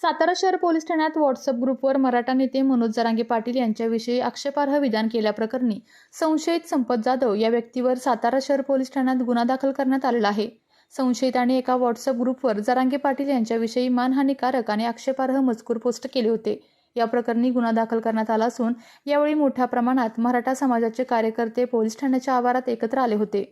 सातारा शहर पोलीस ठाण्यात व्हॉट्सअप ग्रुपवर मराठा नेते मनोज जरांगे पाटील यांच्याविषयी आक्षेपार्ह विधान केल्याप्रकरणी संशयित संपत जाधव या व्यक्तीवर सातारा शहर पोलीस ठाण्यात गुन्हा दाखल करण्यात आलेला आहे। संशयिताने एका व्हॉट्सअप ग्रुपवर जरांगे पाटील यांच्याविषयी मानहानीकारक आणि आक्षेपार्ह मजकूर पोस्ट केले होते। या प्रकरणी गुन्हा दाखल करण्यात आला असून यावेळी मोठ्या प्रमाणात मराठा समाजाचे कार्यकर्ते पोलीस ठाण्याच्या आवारात एकत्र आले होते।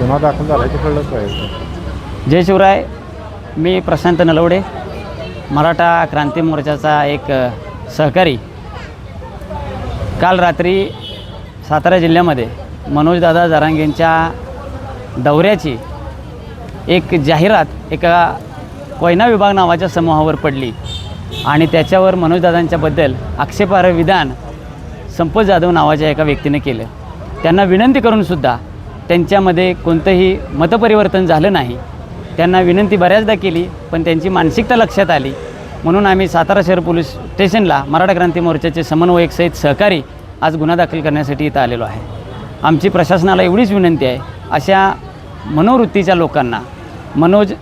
गुन्हा दाखल झाला ते कळलं पाहिजे। जय शिवराय। मी प्रशांत नलवडे, मराठा क्रांती मोर्चाचा एक सहकारी। काल रात्री सातारा जिल्ह्यामध्ये मनोजदादा जरांगेंच्या दौऱ्याची एक जाहिरात एका कोयना विभाग नावाच्या समूहावर पडली आणि त्याच्यावर मनोजदादांच्याबद्दल आक्षेपार्ह विधान संपत जाधव नावाच्या एका व्यक्तीने केलं। त्यांना विनंती करूनसुद्धा त्यांच्यामध्ये कोणतंही मतपरिवर्तन झालं नाही। त्यांना विनंती बऱ्याचदा केली पण त्यांची मानसिकता लक्षात आली, म्हणून आम्ही सातारा शहर पोलीस स्टेशनला मराठा क्रांती मोर्चाचे समन्वयक सहित सहकारी आज गुन्हा दाखल करण्यासाठी इथं आलेलो आहे। आमची प्रशासनाला एवढीच विनंती आहे, अशा मनोवृत्तीच्या लोकांना मनोज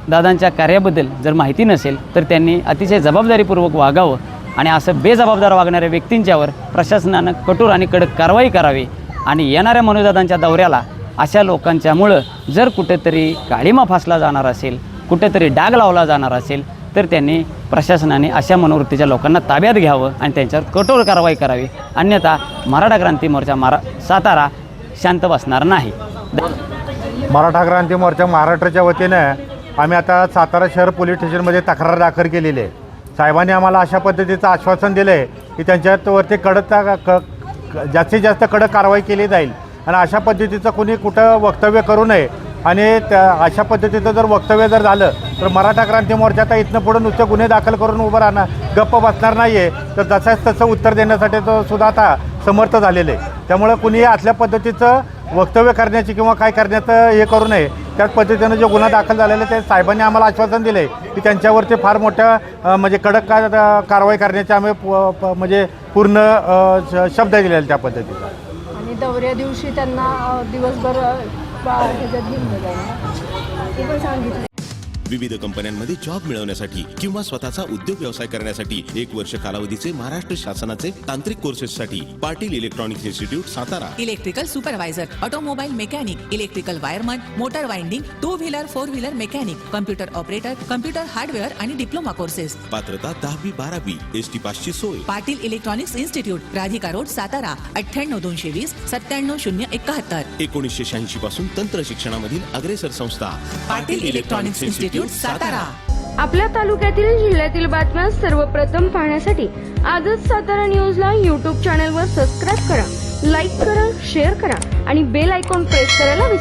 दादांच्या कार्याबद्दल जर माहिती नसेल तर त्यांनी अतिशय जबाबदारीपूर्वक वागावं आणि असं बेजबाबदार वागणाऱ्या व्यक्तींच्यावर प्रशासनानं कठोर आणि कडक कारवाई करावी आणि येणाऱ्या मनोजदादांच्या दौऱ्याला अशा लोकांच्यामुळं जर कुठेतरी काळीमा फासला जाणार असेल, कुठेतरी डाग लावला जाणार असेल तर त्यांनी प्रशासनाने अशा मनोवृत्तीच्या लोकांना ताब्यात घ्यावं आणि त्यांच्यावर कठोर कारवाई करावी, अन्यथा मराठा क्रांती मोर्चा सातारा शांत बसणार नाही। मराठा क्रांती मोर्चा महाराष्ट्राच्या वतीनं आम्ही आता सातारा शहर पोलीस स्टेशनमध्ये तक्रार दाखल केलेली आहे। साहेबांनी आम्हाला अशा पद्धतीचं आश्वासन दिलं आहे की त्यांच्यावरती जास्तीत जास्त कडक कारवाई केली जाईल आणि अशा पद्धतीचं कोणी कुठं वक्तव्य करू नये आणि अशा पद्धतीचं जर वक्तव्य जर झालं तर मराठा क्रांती मोर्चा आता इथनं पुढं नुसतं गुन्हे दाखल करून उभं राहणार गप्प बसणार नाही आहे, तर जसंच तसं उत्तर देण्यासाठी तो सुद्धा आता समर्थ झालेलं आहे। त्यामुळं कुणी असल्या पद्धतीचं वक्तव्य करण्याची किंवा काय करण्याचं हे करू नये। त्याच पद्धतीनं जो गुन्हा दाखल झालेला ते साहेबांनी आम्हाला आश्वासन दिलं आहे की त्यांच्यावरती फार मोठ्या म्हणजे कडक कारवाई करण्याचे आम्ही म्हणजे पूर्ण शब्द दिलेले त्या पद्धतीचा। आणि दौऱ्या दिवशी त्यांना दिवसभर ह्याच्यात घेऊन जाईल ते पण सांगितलं। विविध कंपन्यांमध्ये जॉब मिळवण्यासाठी किंवा स्वतःचा उद्योग व्यवसाय करण्यासाठी 1 वर्ष कालावधीचे महाराष्ट्र शासनाचे तांत्रिक कोर्सेससाठी Patil electronics institute Satara. Electrical supervisor, automobile mechanic, electrical wireman, motor winding, 2 wheeler 4 wheeler mechanic, computer operator, computer hardware आणि डिप्लोमा कोर्सेस। पात्रता 10वी 12वी, एसटी पासची सोय। Patil electronics institute, Radhika road, Satara 98 220 97 071। 1986 पासून तंत्र शिक्षणामधील अग्रेसर संस्था पाटील इलेक्ट्रॉनिक्स इन्स्टिट्यूट सातारा। आपल्या तालुक्यातील जिल्ह्यातील बातम्या सर्वप्रथम पाहण्यासाठी आजच सातारा न्यूजला YouTube चॅनलवर सबस्क्राईब करा, लाईक करा, शेअर करा आणि बेल आयकॉन प्रेस करायला विसरू नका।